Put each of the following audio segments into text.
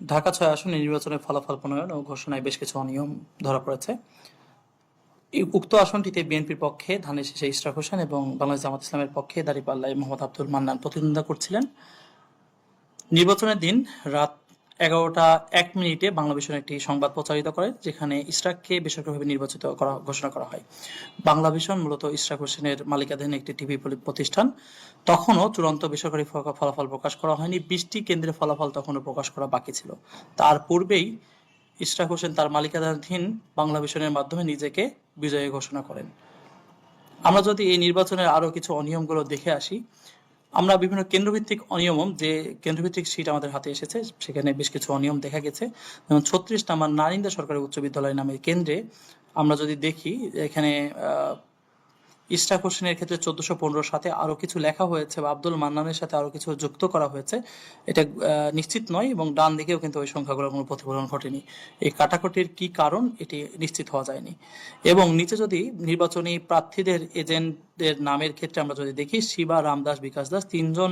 ঢাকা ৬ আসনে নির্বাচনের ফলাফল প্রণয়ন ও ঘোষণায় বেশ কিছু অনিয়ম ধরা পড়েছে। উক্ত আসনটিতে বিএনপির পক্ষে ধানের শীষে ইশরাক হোসেন এবং বাংলাদেশ জামাত ইসলামের পক্ষে দাঁড়িপাল্লায় মোহাম্মদ আব্দুল মান্নান প্রতিদ্বন্দ্বিতা করছিলেন। নির্বাচনের দিন রাত ১১টা ১ মিনিটে বাংলাভিশন একটি সংবাদ প্রচারিত করে, যেখানে ইশরাককে বেসরকারিভাবে নির্বাচিত করা ঘোষণা করা হয়। বাংলাভিশন মূলত ইশরাক হোসেনের মালিকানাধীন একটি টিভি প্রতিষ্ঠান। তখনও চূড়ান্ত বেসরকারি ফলাফল প্রকাশ করা হয়নি। ২০টি কেন্দ্রের ফলাফল তখনও প্রকাশ করা বাকি ছিল। তার পূর্বেই ইশরাক হোসেন তার মালিকানাধীন বাংলাভিশনের মাধ্যমে নিজেকে বিজয়ী ঘোষণা করেন। আমরা যদি এই নির্বাচনের আরো কিছু অনিয়মগুলো দেখে আসি, আমরা বিভিন্ন কেন্দ্রভিত্তিক অনিয়ম, যে কেন্দ্রভিত্তিক সিট আমাদের হাতে এসেছে সেখানে বেশ কিছু অনিয়ম দেখা গেছে। যেমন ৩৬ নম্বর নারিন্দা সরকারি উচ্চ বিদ্যালয় নামের কেন্দ্রে আমরা যদি দেখি, এখানে ইশরাক হোসেনের ক্ষেত্রে ১৪১৫ সাথে আরো কিছু লেখা হয়েছে বা আব্দুল মান্নানের সাথে আরো কিছু যুক্ত করা হয়েছে, এটা নিশ্চিত নয়, এবং ডান দিকেও কিন্তু ওই সংখ্যাগুলোর কোনো প্রতিফলন ঘটেনি। এই কাটাকুটির কি কারণ এটি নিশ্চিত হওয়া যায়নি। এবং নিচে যদি নির্বাচনী প্রার্থীদের এজেন্টদের নামের ক্ষেত্রে আমরা যদি দেখি, শিবা, রামদাস, বিকাশ দাস, তিনজন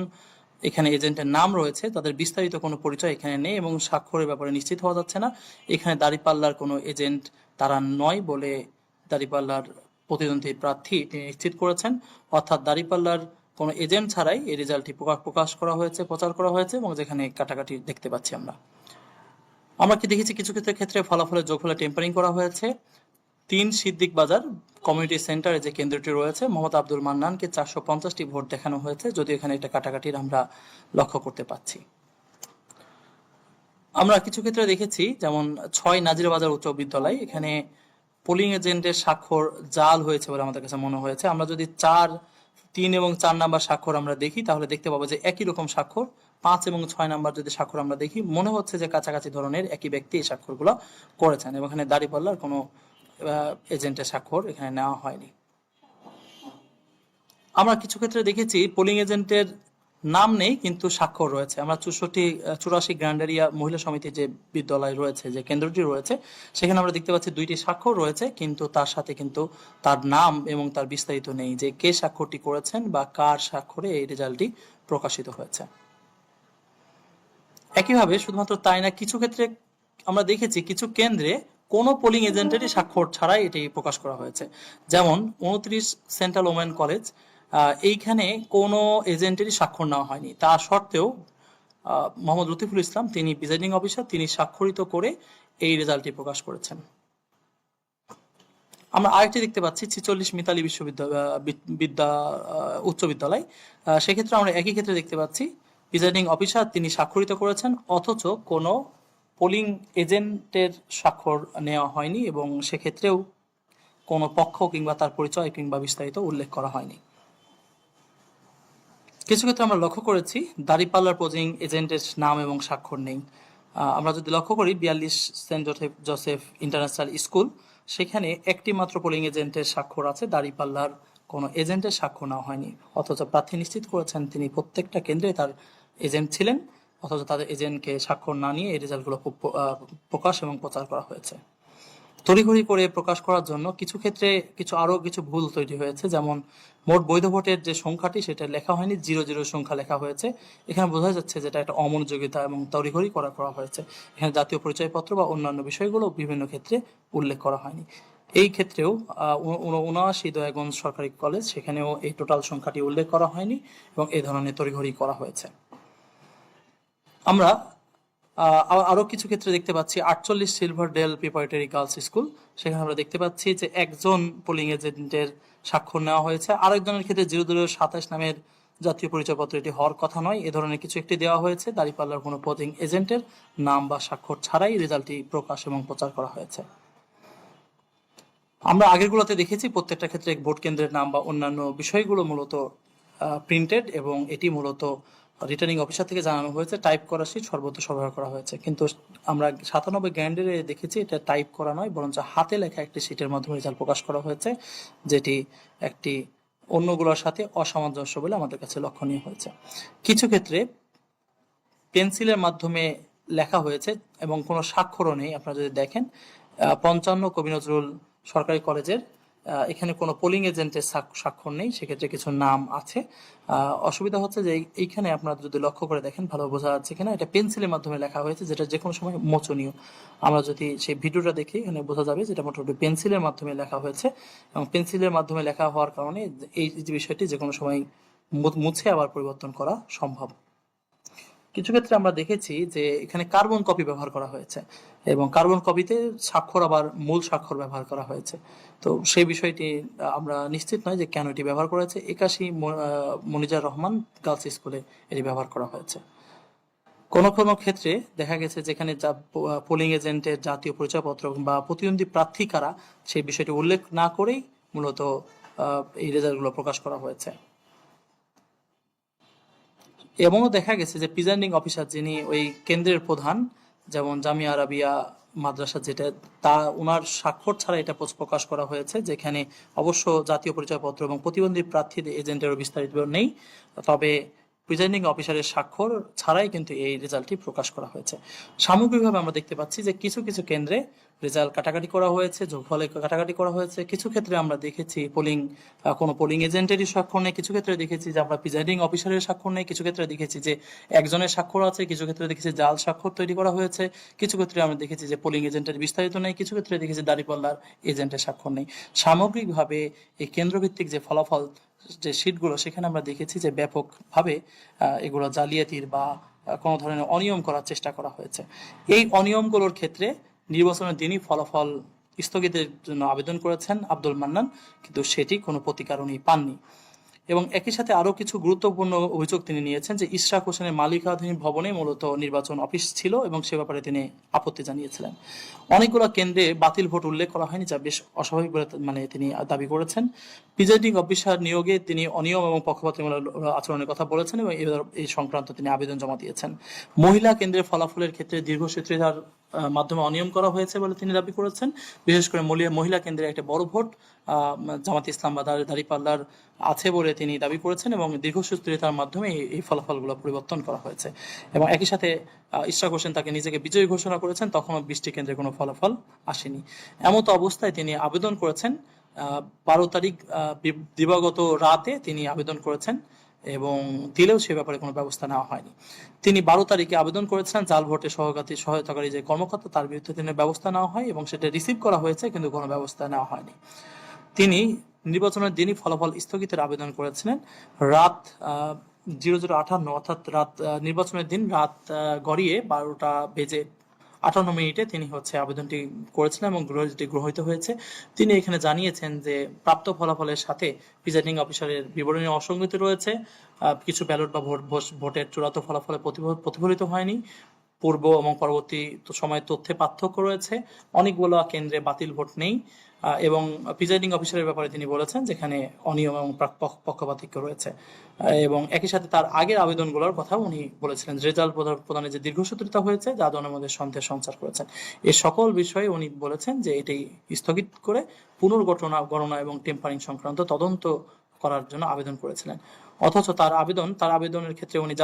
এখানে এজেন্টের নাম রয়েছে, তাদের বিস্তারিত কোনো পরিচয় এখানে নেই এবং স্বাক্ষরের ব্যাপারে নিশ্চিত হওয়া যাচ্ছে না। এখানে দাঁড়িপাল্লার কোনো এজেন্ট তারা নয় বলে দাঁড়িপাল্লার প্রতিদ্বন্দ্বী প্রার্থী তিনি নিশ্চিত করেছেন। অর্থাৎ দাঁড়িপাল্লার কোনো এজেন্ট ছাড়াই এই রেজাল্টটি প্রকাশ করা হয়েছে, প্রচার করা হয়েছে, এবং যেখানে কাটাকাটি দেখতে পাচ্ছি আমরা। আমরা কি দেখেছি কিছু কিছু ক্ষেত্রে ফলাফলের যোগফলে টেম্পারিং করা হয়েছে। ৩ সিদ্দিক বাজার কমিউনিটি সেন্টারে যে কেন্দ্রটি রয়েছে, মোহাম্মদ আব্দুল মান্নানকে ৪৫০টি ভোট দেখানো হয়েছে, যদিও এখানে একটা কাটাকাটির আমরা লক্ষ্য করতে পাচ্ছি। আমরা কিছু ক্ষেত্রে দেখেছি, যেমন ৬ নাজিরাবাজার উচ্চ বিদ্যালয়, এখানে পোলিং এজেন্টের স্বাক্ষর জাল হয়েছে বলে আমাদের কাছে মনে হয়েছে। আমরা যদি ৩ এবং ৪ নাম্বার স্বাক্ষর আমরা দেখি, তাহলে দেখতে পাবো যে একই রকম স্বাক্ষর। ৫ এবং ৬ নাম্বার যদি স্বাক্ষর আমরা দেখি, মনে হচ্ছে যে কাছাকাছি ধরনের একই ব্যক্তি এই স্বাক্ষরগুলো করেছেন, এবং এখানে দাঁড়িপাল্লার কোনো এজেন্টের স্বাক্ষর এখানে নেওয়া হয়নি। আমরা কিছু ক্ষেত্রে দেখেছি পোলিং এজেন্টের নাম নেই কিন্তু স্বাক্ষর রয়েছে। আমরা ৮৪ গ্র্যান্ডেরিয়া মহিলা সমিতি যে বিদ্যালয় রয়েছে, যে কেন্দ্রটি রয়েছে, সেখানে আমরা দেখতে পাচ্ছি ২টি স্বাক্ষর রয়েছে, কিন্তু তার সাথে কিন্তু তার নাম এবং তার বিস্তারিত নেই, যে কে স্বাক্ষরটি করেছেন বা কার স্বাক্ষরে এই রেজাল্টটি প্রকাশিত হয়েছে। একইভাবে শুধুমাত্র তাই না, কিছু ক্ষেত্রে আমরা দেখেছি কিছু কেন্দ্রে কোনো পোলিং এজেন্টেরই স্বাক্ষর ছাড়াই এটি প্রকাশ করা হয়েছে। যেমন ২৯ সেন্ট্রাল ওমেন কলেজ, এইখানে কোনো এজেন্টেরই স্বাক্ষর নেওয়া হয়নি। তা সত্ত্বেও মোহাম্মদ লতিফুল ইসলাম, তিনি প্রিজাইডিং অফিসার, তিনি স্বাক্ষরিত করে এই রেজাল্টটি প্রকাশ করেছেন। আমরা আরেকটি দেখতে পাচ্ছি ৪৬ মিতালি উচ্চ বিদ্যালয়, সেক্ষেত্রে আমরা একই ক্ষেত্রে দেখতে পাচ্ছি প্রিজাইডিং অফিসার তিনি স্বাক্ষরিত করেছেন, অথচ কোনো পোলিং এজেন্টের স্বাক্ষর নেওয়া হয়নি, এবং সেক্ষেত্রেও কোনো পক্ষ কিংবা তার পরিচয় কিংবা বিস্তারিত উল্লেখ করা হয়নি। কিছু ক্ষেত্রে আমরা লক্ষ্য করেছি দাঁড়িপাল্লার পোলিং এজেন্টের নাম এবং স্বাক্ষর নেই। আমরা যদি লক্ষ্য করি ৪২ সেন্ট জোসেফ ইন্টারন্যাশনাল স্কুল, সেখানে একটি মাত্র পোলিং এজেন্টের স্বাক্ষর আছে, দাঁড়িপাল্লার কোনো এজেন্টের স্বাক্ষর নেওয়া হয়নি। অথচ প্রার্থী নিশ্চিত করেছেন তিনি প্রত্যেকটা কেন্দ্রে তার এজেন্ট ছিলেন, অথচ তাদের এজেন্টকে স্বাক্ষর না নিয়ে এই রেজাল্টগুলো প্রকাশ এবং প্রচার করা হয়েছে। তড়িঘড়ি করে প্রকাশ করার জন্য কিছু ক্ষেত্রে আরো কিছু ভুল তৈরি হয়েছে। যেমন মোট বৈধ ভোটের যে সংখ্যাটি সেটা লেখা হয়নি, ০০ সংখ্যা লেখা হয়েছে। এখানে বোঝা যাচ্ছে যেটা একটা অমনোযোগিতা এবং তড়িঘড়ি করা হয়েছে। এখানে জাতীয় পরিচয়পত্র বা অন্যান্য বিষয়গুলো বিভিন্ন ক্ষেত্রে উল্লেখ করা হয়নি। এই ক্ষেত্রেও ৭৯ দয়াগঞ্জ সরকারি কলেজ, সেখানেও এই টোটাল সংখ্যাটি উল্লেখ করা হয়নি এবং এই ধরনের তড়িঘড়ি করা হয়েছে। আমরা আরো কিছু ক্ষেত্রে দেখতে পাচ্ছি ৪৮ Silver Dale Preparatory Girls School, সেখানে আমরা দেখতে পাচ্ছি যে একজন পোলিং এজেন্টের স্বাক্ষর নেওয়া হয়েছে। আরেকজনের ক্ষেত্রে ০০২৭ নামের জাতীয় পরিচয়পত্র এটি হওয়ার কথা নয়, এ ধরনের কিছু একটি দেওয়া হয়েছে। দাঁড়িপাল্লার কোনো পোলিং এজেন্টের নাম বা স্বাক্ষর ছাড়াই রেজাল্টটি প্রকাশ এবং প্রচার করা হয়েছে। আমরা আগেরগুলোতে দেখেছি প্রত্যেকটা ক্ষেত্রে ভোট কেন্দ্রের নাম বা অন্যান্য বিষয়গুলো মূলত প্রিন্টেড, এবং এটি মূলত রিটার্নিং অফিসার থেকে জানানো হয়েছে, টাইপ করা সিট সর্বত্র সরবরাহ করা হয়েছে। কিন্তু আমরা ৯৭ গ্র্যান্ডের দেখেছি এটা টাইপ করা নয়, বরঞ্চ হাতে লেখা একটি সিটের মাধ্যমে রেজাল্ট প্রকাশ করা হয়েছে, যেটি একটি অন্যগুলোর সাথে অসামঞ্জস্য বলে আমাদের কাছে লক্ষণীয় হয়েছে। কিছু ক্ষেত্রে পেন্সিলের মাধ্যমে লেখা হয়েছে এবং কোনো স্বাক্ষরও নেই। আপনারা যদি দেখেন ৫৫ কবি নজরুল সরকারি কলেজের এখানে কোনো পোলিং এজেন্টের স্বাক্ষর নেই, সেক্ষেত্রে কিছু নাম আছে। অসুবিধা হচ্ছে যে এইখানে আপনারা যদি লক্ষ্য করে দেখেন ভালো বোঝা যাচ্ছে কিনা, এটা পেন্সিলের মাধ্যমে লেখা হয়েছে, যেটা যে কোনো সময় মোচনীয়। আমরা যদি সেই ভিডিওটা দেখি এখানে বোঝা যাবে যেটা মোটামুটি পেন্সিলের মাধ্যমে লেখা হয়েছে, এবং পেন্সিলের মাধ্যমে লেখা হওয়ার কারণে এই যে বিষয়টি যে কোনো সময় মুছে আবার পরিবর্তন করা সম্ভব। কিছু ক্ষেত্রে আমরা দেখেছি যে এখানে কার্বন কপি ব্যবহার করা হয়েছে, এবং কার্বন কপিতে স্বাক্ষর আবার মূল স্বাক্ষর ব্যবহার করা হয়েছে। তো সেই বিষয়টি আমরা নিশ্চিত নয় যে কেন এটি ব্যবহার করা হয়েছে। 81 মনিজার রহমান গার্লস স্কুলে এটি ব্যবহার করা হয়েছে। কোনো কোনো ক্ষেত্রে দেখা গেছে যেখানে পোলিং এজেন্টের জাতীয় পরিচয়পত্র বা প্রতিদ্বন্দ্বী প্রার্থী কারা সেই বিষয়টি উল্লেখ না করেই মূলত এই রেজাল্টগুলো প্রকাশ করা হয়েছে। এমনও দেখা গেছে যে প্রিজাইডিং অফিসার যিনি ওই কেন্দ্রের প্রধান, যেমন জামিয়া আরাবিয়া মাদ্রাসা যেটা, তা ওনার স্বাক্ষর ছাড়া এটা প্রকাশ করা হয়েছে, যেখানে অবশ্য জাতীয় পরিচয়পত্র এবং প্রতিবন্ধী প্রার্থীদের এজেন্টেরও বিস্তারিত নেই, তবে প্রিজাইডিং অফিসারের স্বাক্ষর ছাড়াই কিন্তু এই রেজাল্টটি প্রকাশ করা হয়েছে। সামগ্রিকভাবে আমরা দেখতে পাচ্ছি যে কিছু কিছু কেন্দ্রে রেজাল্ট কাটাকাটি করা হয়েছে, যোগফলে কাটাকাটি করা হয়েছে। কিছু ক্ষেত্রে আমরা দেখেছি কোনো পোলিং এজেন্টেরই স্বাক্ষর নেই, কিছু ক্ষেত্রে দেখেছি যে আমরা প্রিজাইডিং অফিসারের স্বাক্ষর নেই, কিছু ক্ষেত্রে দেখেছি যে একজনের স্বাক্ষর আছে, কিছু ক্ষেত্রে দেখেছি জাল স্বাক্ষর তৈরি করা হয়েছে, কিছু ক্ষেত্রে আমরা দেখেছি যে পোলিং এজেন্টের বিস্তারিত নেই, কিছু ক্ষেত্রে দেখেছি দাঁড়িপাল্লার এজেন্টের স্বাক্ষর নেই। সামগ্রিকভাবে এই কেন্দ্রভিত্তিক যে ফলাফল যে শীটগুলো, সেখানে আমরা দেখেছি যে ব্যাপকভাবে এগুলো জালিয়াতির বা কোনো ধরনের অনিয়ম করার চেষ্টা করা হয়েছে। এই অনিয়মগুলোর ক্ষেত্রে নির্বাচনের দিনই ফলাফল স্থগিতের জন্য আবেদন করেছেন আব্দুল মান্নান, কিন্তু সেটি কোনো প্রতিকার উনি পাননি। এবং একই সাথে আরো কিছু গুরুত্বপূর্ণ অভিযোগ তিনি নিয়েছেন যে ইশরাক হোসেনের মালিকানাধীন ভবনে মূলত নির্বাচন অফিস ছিল, এবং সে ব্যাপারে তিনি আপত্তি জানিয়েছিলেন। অনেকগুলো কেন্দ্রে বাতিল ভোট উল্লেখ করা হয়নি, যা বেশ অস্বাভাবিক বলে তিনি দাবি করেছেন। প্রিজাইডিং অফিসার নিয়োগে তিনি অনিয়ম এবং পক্ষপাতমূলক আচরণের কথা বলেছেন, এবং এই সংক্রান্ত তিনি আবেদন জমা দিয়েছেন। মহিলা কেন্দ্রের ফলাফলের ক্ষেত্রে দীর্ঘসূত্রিতার মাধ্যমে অনিয়ম করা হয়েছে বলে তিনি দাবি করেছেন। বিশেষ করে মহিলা কেন্দ্রে একটা বড় ভোট জামাত ইসলাম বা দাঁড়িপাল্লার আছে বলে তিনি দাবি করেছেন, এবং দীর্ঘসূত্রিতার মাধ্যমে এই ফলাফলগুলো পরিবর্তন করা হয়েছে। এবং একই সাথে ইশরাক হোসেন তাকে নিজেকে বিজয়ী ঘোষণা করেছেন, তখনও 20টি কেন্দ্রে কোনো ফলাফল আসেনি। এমতো অবস্থায় তিনি আবেদন করেছেন 12 তারিখ দিবাগত রাতে তিনি আবেদন করেছেন, এবং দিলেও সে ব্যাপারে কোনো ব্যবস্থা নেওয়া হয়নি। তিনি 12 তারিখে আবেদন করেছিলেন জাল ভোটে সহায়তাকারী যে কর্মকর্তা, তার বিরুদ্ধে তিনি ব্যবস্থা নেওয়া হয়, এবং সেটা রিসিভ করা হয়েছে, কিন্তু কোনো ব্যবস্থা নেওয়া হয়নি। তিনি নির্বাচনের দিনই ফলাফল স্থগিতের আবেদন করেছিলেন রাত 00:58, অর্থাৎ নির্বাচনের দিন রাত গড়িয়ে 12:58 তিনি আবেদনটি করেছিলেন, এবং গ্রহীত হয়েছে। তিনি এখানে জানিয়েছেন যে প্রাপ্ত ফলাফলের সাথে প্রিজাইডিং অফিসারের বিবরণী অসঙ্গতি রয়েছে, কিছু ব্যালট বা ভোটের চূড়ান্ত ফলাফলে প্রতিফলিত হয়নি, পূর্ব এবং পরবর্তী সময়ের তথ্যে পার্থক্য রয়েছে, অনেকগুলো কেন্দ্রে বাতিল ভোট নেই, এবং প্রিজাইডিং অফিসারের ব্যাপারে তিনি বলেছেন যেখানে অনিয়ম এবং পক্ষপাতিত্ব রয়েছে। এবং একই সাথে তার আগের আবেদনগুলোর কথা উনি বলেছিলেন, রেজাল্ট প্রদানে যে দীর্ঘসূত্রিতা হয়েছে যা জনের মধ্যে সন্দেহ সঞ্চার করেছেন। এই সকল বিষয়ে উনি বলেছেন যে এটি স্থগিত করে পুনর্গণনা এবং টেম্পারিং সংক্রান্ত তদন্ত করার জন্য আবেদন করেছিলেন। অথচ তার আবেদনের ক্ষেত্রে উনি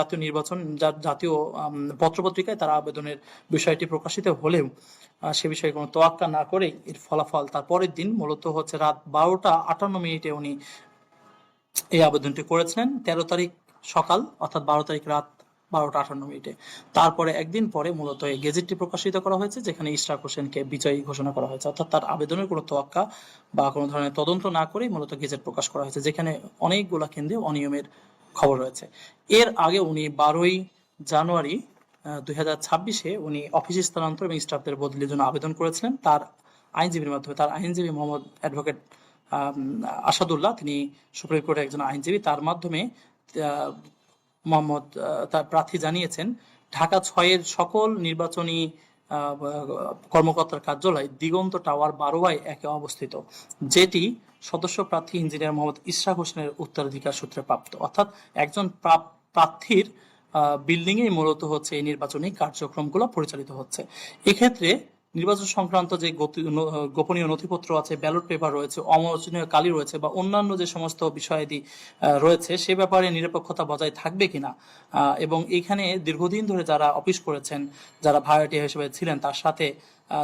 জাতীয় পত্রপত্রিকায় তার আবেদনের বিষয়টি প্রকাশিত হলেও সে বিষয়ে কোনো তোয়াক্কা না করে এর ফলাফল তার পরের দিন মূলত রাত 12:58 উনি এই আবেদনটি করেছিলেন। 13 তারিখ সকাল, অর্থাৎ 12 তারিখ রাত 12:58। তারপরে একদিন পরে মূলত এই গেজেটটি প্রকাশিত করা হয়েছে, যেখানে ইশরাক হোসেনকে বিজয়ী ঘোষণা করা হয়েছে, অর্থাৎ তার আবেদনের কোনো তোয়াক্কা বা কোনো ধরনের তদন্ত না করেই মূলত গেজেট প্রকাশ করা হয়েছে, যেখানে অনেকগুলো কেন্দ্রে অনিয়মের খবর রয়েছে। এর আগে উনি 12ই জানুয়ারি 2026 উনি অফিস স্থানান্তর এবং স্টাফদের বদলির জন্য আবেদন করেছিলেন তার আইনজীবীর মাধ্যমে। তার আইনজীবী মোহাম্মদ অ্যাডভোকেট আসাদুল্লাহ, তিনি সুপ্রিম কোর্টের একজন আইনজীবী, তার মাধ্যমে তার প্রার্থী জানিয়েছেন ঢাকা 6-এর সকল নির্বাচনী কর্মকর্তার কার্যালয় দিগন্ত টাওয়ার 12/1 অবস্থিত, যেটি সদস্য প্রার্থী ইঞ্জিনিয়ার মোহাম্মদ ইশরাক হোসেনের উত্তরাধিকার সূত্রে প্রাপ্ত। অর্থাৎ একজন প্রার্থীর বিল্ডিং এ মূলত এই নির্বাচনী কার্যক্রমগুলো পরিচালিত হচ্ছে। এক্ষেত্রে নির্বাচন সংক্রান্ত যে গোপনীয় নথিপত্র আছে, ব্যালট পেপার রয়েছে, অমোচনীয় কালি রয়েছে বা অন্যান্য যে সমস্ত বিষয়াদি রয়েছে সে ব্যাপারে নিরপেক্ষতা বজায় থাকবে কিনা, এবং এখানে দীর্ঘদিন ধরে যারা অফিস করেছেন, যারা ভাড়াটিয়া হিসেবে ছিলেন, তার সাথে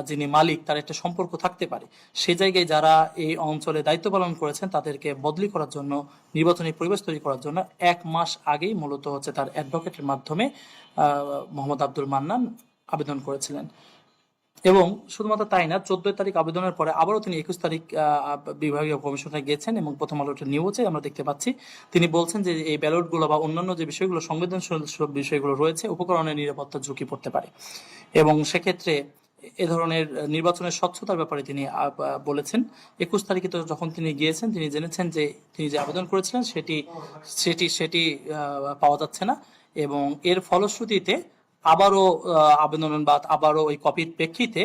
যিনি মালিক তার একটা সম্পর্ক থাকতে পারে। সে জায়গায় যারা এই অঞ্চলে দায়িত্ব পালন করেছেন তাদেরকে বদলি করার জন্য, নির্বাচনী পরিবেশ তৈরি করার জন্য 1 মাস আগেই মূলত হচ্ছে তার অ্যাডভোকেটের মাধ্যমে মোহাম্মদ আব্দুল মান্নান আবেদন করেছিলেন। এবং শুধুমাত্র তাই না, 14 তারিখ আবেদনের পরে আবারও তিনি 21 তারিখ বিভাগীয় কমিশনে গেছেন এবং প্রথম আলোটা নিউজে আমরা দেখতে পাচ্ছি তিনি বলছেন যে এই ব্যালটগুলো বা অন্যান্য যে বিষয়গুলো, সংবেদনশীল বিষয়গুলো রয়েছে, উপকরণের নিরাপত্তা ঝুঁকি পড়তে পারে এবং সেক্ষেত্রে এ ধরনের নির্বাচনের স্বচ্ছতার ব্যাপারে তিনি বলেছেন। 21 তারিখে তো যখন তিনি গিয়েছেন, তিনি জেনেছেন যে তিনি যে আবেদন করেছিলেন সেটি সেটি সেটি পাওয়া যাচ্ছে না এবং এর ফলশ্রুতিতে আবারও আবেদন বা আবারও ওই কপির প্রেক্ষিতে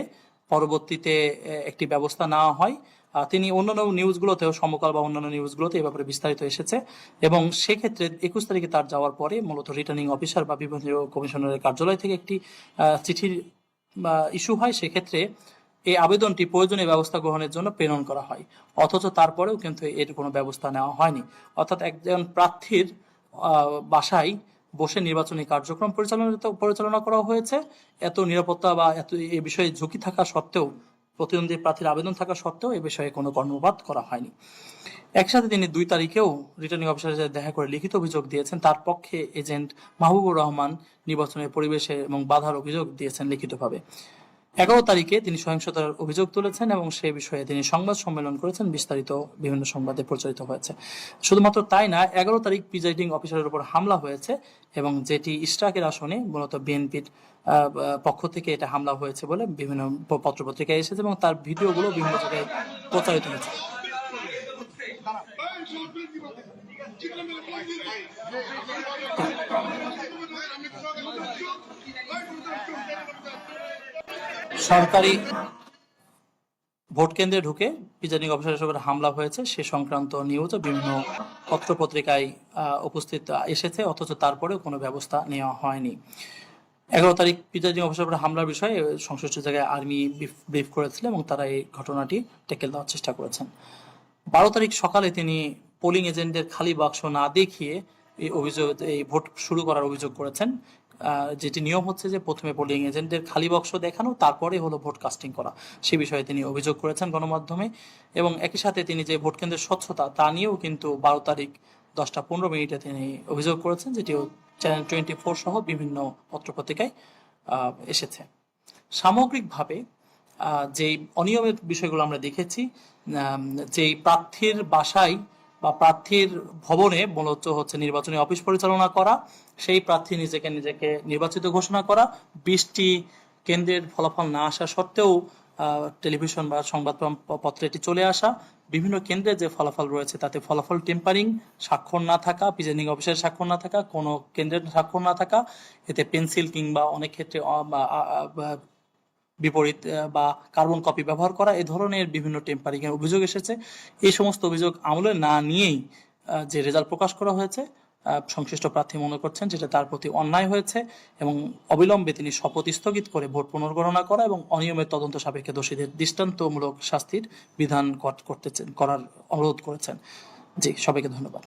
পরবর্তীতে একটি ব্যবস্থা নেওয়া হয়। তিনি অন্যান্য নিউজগুলোতেও, সমকাল বা অন্যান্য নিউজগুলোতে এই ব্যাপারে বিস্তারিত এসেছে এবং সেক্ষেত্রে 21 তারিখে তার যাওয়ার পরে মূলত রিটার্নিং অফিসার বা বিভাগীয় কমিশনারের কার্যালয় থেকে একটি চিঠির ইস্যু হয়। সেক্ষেত্রে এই আবেদনটি প্রয়োজনীয় ব্যবস্থা গ্রহণের জন্য প্রেরণ করা হয়, অথচ তারপরেও কিন্তু এর কোনো ব্যবস্থা নেওয়া হয়নি। অর্থাৎ একজন প্রার্থীর বাসায় বসে নির্বাচনী কার্যক্রম পরিচালনা করা হয়েছে, এত নিরাপত্তা বা এত এ বিষয়ে ঝুঁকি থাকা সত্ত্বেও, প্রতিদ্বন্দ্বী প্রার্থীর আবেদন থাকা সত্ত্বেও এ বিষয়ে কোনো কর্ণপাত করা হয়নি। একসাথে তিনি 2 তারিখেও রিটার্নিং অফিসারের সাথে দেখা করে লিখিত অভিযোগ দিয়েছেন। তার পক্ষে এজেন্ট মাহবুবুর রহমান নির্বাচনের পরিবেশে এবং বাধার অভিযোগ দিয়েছেন লিখিতভাবে। 11 তারিখে তিনি সহিংসতার অভিযোগ তুলেছেন এবং সে বিষয়ে তিনি সংবাদ সম্মেলন করেছেন, বিস্তারিত বিভিন্ন সংবাদে প্রচারিত হয়েছে। শুধুমাত্র তাই না, 11 তারিখ প্রিজাইডিং অফিসারের উপর হামলা হয়েছে এবং যেটি ইশরাকের আসনে মূলত বিএনপির পক্ষ থেকে এটা হামলা হয়েছে বলে বিভিন্ন পত্রপত্রিকায় এসেছে এবং তার ভিডিওগুলো বিভিন্ন জায়গায় প্রচারিত হয়েছে। সরকারি ভোট কেন্দ্রে ঢুকে প্রিজাইডিং অফিসারের উপর হামলা হয়েছে সে সংক্রান্ত নিউজও বিভিন্ন পত্রপত্রিকায় উপস্থিত এসেছে, অথচ তারপরেও কোনো ব্যবস্থা নেওয়া হয়নি। 11 তারিখ প্রিজাইডিং অফিসারের উপর হামলার বিষয়ে সংশ্লিষ্ট জায়গায় আর্মি ব্রিফ করেছিল এবং তারা এই ঘটনাটি ট্যাকেল দেওয়ার চেষ্টা করেছেন। 12 তারিখ সকালে তিনি পোলিং এজেন্টদের খালি বাক্স না দেখিয়ে এই ভোট শুরু করার অভিযোগ করেছেন। যেটি নিয়ম হচ্ছে যে প্রথমে পোলিং এজেন্টদের খালি বাক্স দেখানো, তারপরে হলো ভোট কাস্টিং করা, সে বিষয়ে তিনি অভিযোগ করেছেন গণমাধ্যমে। এবং একই সাথে তিনি যে ভোট কেন্দ্রের স্বচ্ছতা তা নিয়েও কিন্তু 12 তারিখ 10টা 15 মিনিটে তিনি অভিযোগ করেছেন, যেটিও চ্যানেল 24 সহ বিভিন্ন পত্রপত্রিকায় এসেছে। সামগ্রিকভাবে যেই অনিয়মের বিষয়গুলো আমরা দেখেছি, যেই প্রার্থীর বাসায় বা প্রার্থীর ভবনে মূলত হচ্ছে নির্বাচনী অফিস পরিচালনা করা, সেই প্রার্থী নিজেকে নির্বাচিত ঘোষণা করা, 20টি কেন্দ্রের ফলাফল না আসা সত্ত্বেও টেলিভিশন বা সংবাদপত্রে এটি চলে আসা, বিভিন্ন কেন্দ্রে যে ফলাফল রয়েছে তাতে ফলাফল টেম্পারিং, স্বাক্ষর না থাকা, প্রিজাইডিং অফিসারের স্বাক্ষর না থাকা, কোনো কেন্দ্রের স্বাক্ষর না থাকা, এতে পেন্সিল কিংবা অনেক ক্ষেত্রে বিপরীত বা কার্বন কপি ব্যবহার করা, এ ধরনের বিভিন্ন টেম্পারিং এর অভিযোগ এসেছে। এই সমস্ত অভিযোগ আমলে না নিয়েই যে রেজাল্ট প্রকাশ করা হয়েছে, সংশ্লিষ্ট প্রার্থী মনে করছেন যেটা তার প্রতি অন্যায় হয়েছে এবং অবিলম্বে তিনি শপথ স্থগিত করে ভোট পুনর্গণনা করা এবং অনিয়মের তদন্ত সাপেক্ষে দোষীদের দৃষ্টান্তমূলক শাস্তির বিধান করার অনুরোধ করেছেন। জি, সবাইকে ধন্যবাদ।